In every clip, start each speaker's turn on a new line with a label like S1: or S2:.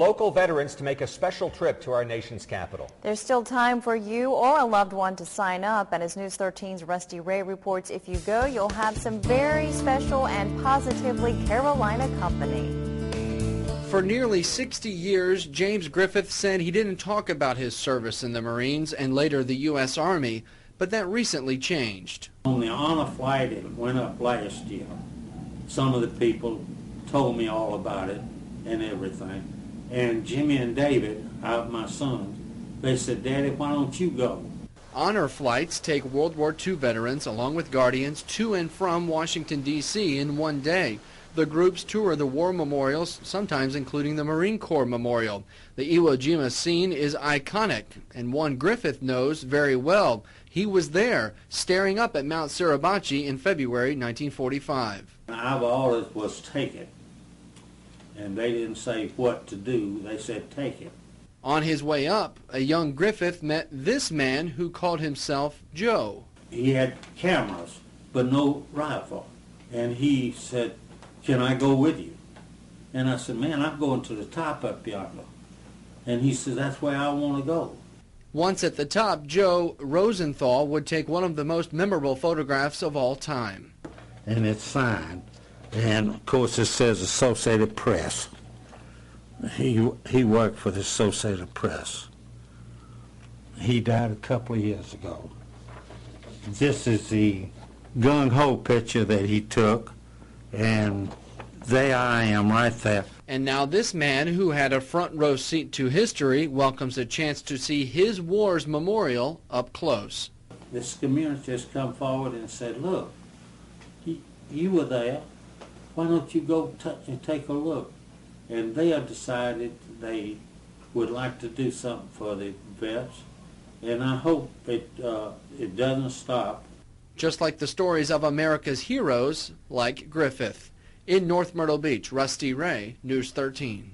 S1: local veterans to make a special trip to our nation's capital.
S2: There's still time for you or a loved one to sign up, and as News 13's Rusty Ray reports, if you go, you'll have some very special and positively Carolina company.
S3: For nearly 60 years, James Griffith said he didn't talk about his service in the Marines and later the U.S. Army, but that recently changed.
S4: On the honor flight, it went up last year. Some of the people told me all about it and everything. And Jimmy and David, my sons, they said, "Daddy, why don't you go?"
S3: Honor flights take World War II veterans, along with guardians, to and from Washington, D.C. in one day. The groups tour the war memorials, sometimes including the Marine Corps Memorial. The Iwo Jima scene is iconic, and one Griffith knows very well. He was there, staring up at Mount Suribachi in February 1945.
S4: Our orders was take it, and they didn't say what to do. They said take it.
S3: On his way up, a young Griffith met this man who called himself Joe.
S4: He had cameras, but no rifle, and he said, "Can I go with you?" And I said, "Man, I'm going to the top up yonder." And he said, "That's where I want to go."
S3: Once at the top, Joe Rosenthal would take one of the most memorable photographs of all time.
S5: And it's signed, and of course it says Associated Press. He worked for the Associated Press. He died a couple of years ago. This is the gung-ho picture that he took, and there I am right there.
S3: And now this man, who had a front row seat to history, welcomes a chance to see his war's memorial up close.
S4: This community has come forward and said, "Look, you were there. Why don't you go and take a look?" And they have decided they would like to do something for the vets, and I hope it doesn't stop.
S3: Just like the stories of America's heroes like Griffith. In North Myrtle Beach, Rusty Ray, News 13.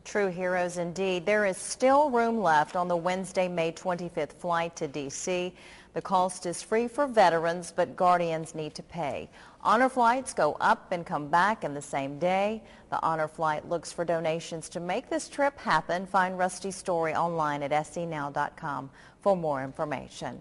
S2: True heroes indeed. There is still room left on the Wednesday, May 25th flight to D.C. The cost is free for veterans, but guardians need to pay. Honor flights go up and come back in the same day. The Honor flight looks for donations to make this trip happen. Find Rusty's story online at scnow.com for more information.